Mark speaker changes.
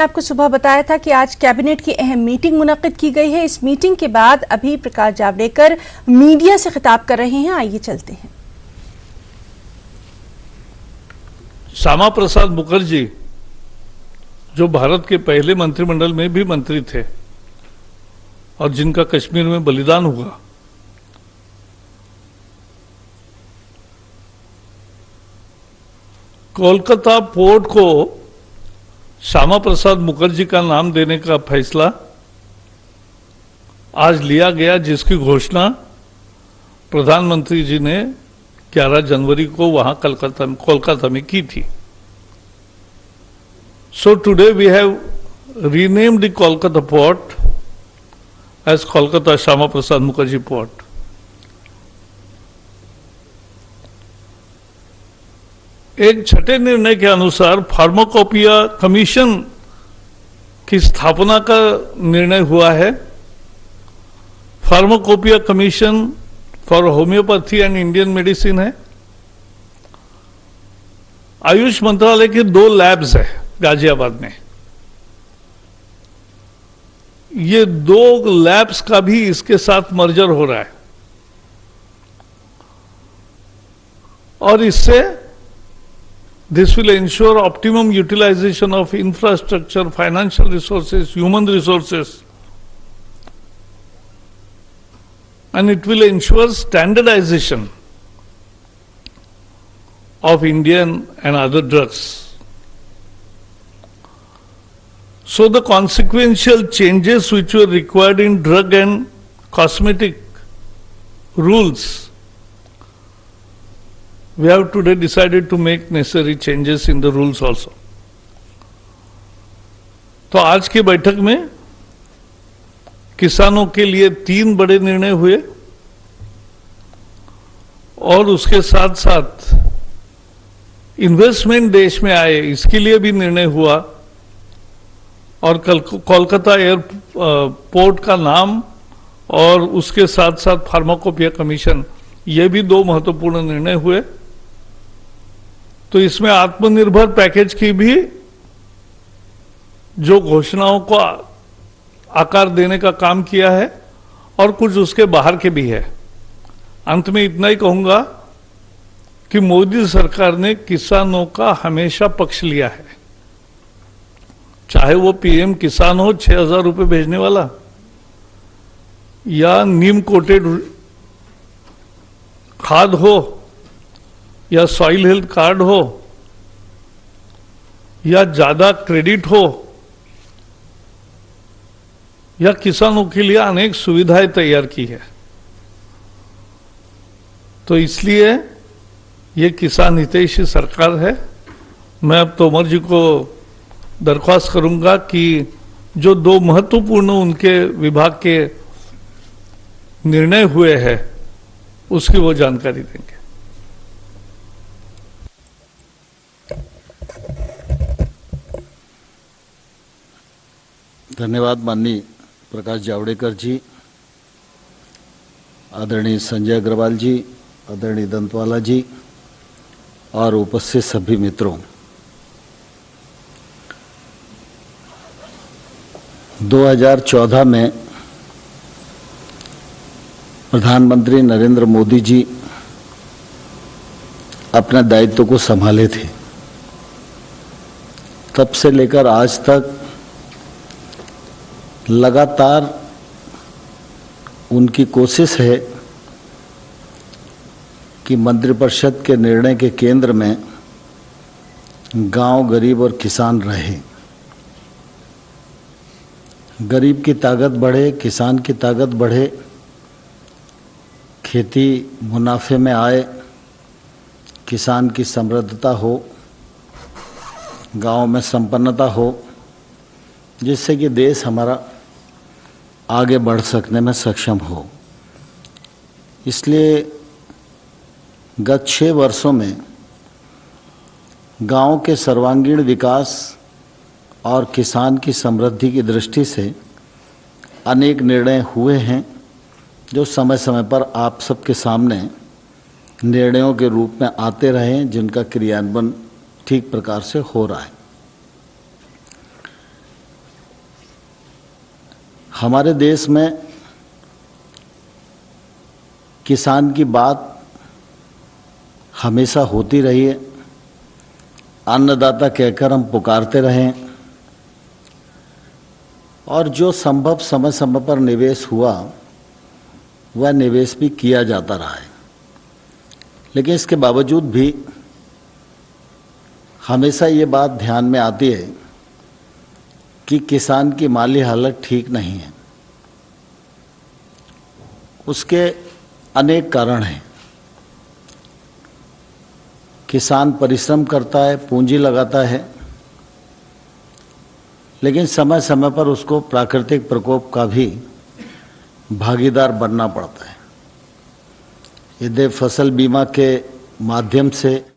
Speaker 1: आपको सुबह बताया था कि आज कैबिनेट की अहम मीटिंग मुनक्किद की गई है। इस मीटिंग के बाद अभी प्रकाश जावड़ेकर मीडिया से खिताब कर रहे हैं। आइए चलते हैं।
Speaker 2: श्यामा प्रसाद मुखर्जी जो भारत के पहले मंत्रिमंडल में भी मंत्री थे और जिनका कश्मीर में बलिदान हुआ, कोलकाता पोर्ट को श्यामा प्रसाद मुखर्जी का नाम देने का फैसला आज लिया गया, जिसकी घोषणा प्रधानमंत्री जी ने 11 जनवरी को वहां कोलकाता में की थी। So today we have renamed the Kolkata port as Kolkata Shyama Prasad Mukherjee port. एक छठे निर्णय के अनुसार फार्माकोपिया कमीशन की स्थापना का निर्णय हुआ है। Pharmacopoeia commission for homeopathy and Indian medicine है। आयुष मंत्रालय के 2 लैब्स है गाजियाबाद में। ये 2 लैब्स का भी इसके साथ मर्जर हो रहा है और इससे this will ensure optimum utilization of infrastructure, financial resources, human resources, and it will ensure standardization of Indian and other drugs. So the consequential changes which were required in drug and cosmetic rules, we have today decided to make necessary changes in the rules also. तो आज की बैठक में किसानों के लिए 3 बड़े निर्णय हुए और उसके साथ साथ इन्वेस्टमेंट देश में आए, इसके लिए भी निर्णय हुआ और कोलकाता एयरपोर्ट का नाम और उसके साथ साथ फार्माकोपिया कमीशन, ये भी 2 महत्वपूर्ण निर्णय हुए। तो इसमें आत्मनिर्भर पैकेज की भी जो घोषणाओं को आकार देने का काम किया है और कुछ उसके बाहर के भी है। अंत में इतना ही कहूंगा कि मोदी सरकार ने किसानों का हमेशा पक्ष लिया है, चाहे वो पीएम किसान हो 6,000 रुपए भेजने वाला, या नीम कोटेड खाद हो, या सॉइल हेल्थ कार्ड हो, या ज्यादा क्रेडिट हो, या किसानों के लिए अनेक सुविधाएं तैयार की है। तो इसलिए ये किसान हितैषी सरकार है। मैं अब तोमर जी को दरख्वास्त करूंगा कि जो 2 महत्वपूर्ण उनके विभाग के निर्णय हुए हैं उसकी वो जानकारी देंगे।
Speaker 3: धन्यवाद माननीय प्रकाश जावड़ेकर जी, आदरणीय संजय अग्रवाल जी, आदरणीय दंतवाला जी और उपस्थित सभी मित्रों। 2014 में प्रधानमंत्री नरेंद्र मोदी जी अपने दायित्व को संभाले थे। तब से लेकर आज तक लगातार उनकी कोशिश है कि मंत्रिपरिषद के निर्णय के केंद्र में गांव, गरीब और किसान रहे। गरीब की ताकत बढ़े, किसान की ताकत बढ़े, खेती मुनाफे में आए, किसान की समृद्धता हो, गांव में संपन्नता हो, जिससे कि देश हमारा आगे बढ़ सकने में सक्षम हो। इसलिए गत 6 वर्षों में गांव के सर्वांगीण विकास और किसान की समृद्धि की दृष्टि से अनेक निर्णय हुए हैं, जो समय समय पर आप सबके सामने निर्णयों के रूप में आते रहे, जिनका क्रियान्वयन ठीक प्रकार से हो रहा है। हमारे देश में किसान की बात हमेशा होती रही है, अन्नदाता कहकर हम पुकारते रहे और जो संभव समय समय पर निवेश हुआ वह निवेश भी किया जाता रहा है। लेकिन इसके बावजूद भी हमेशा ये बात ध्यान में आती है कि किसान की माली हालत ठीक नहीं है। उसके अनेक कारण हैं। किसान परिश्रम करता है, पूंजी लगाता है, लेकिन समय समय पर उसको प्राकृतिक प्रकोप का भी भागीदार बनना पड़ता है। यदि फसल बीमा के माध्यम से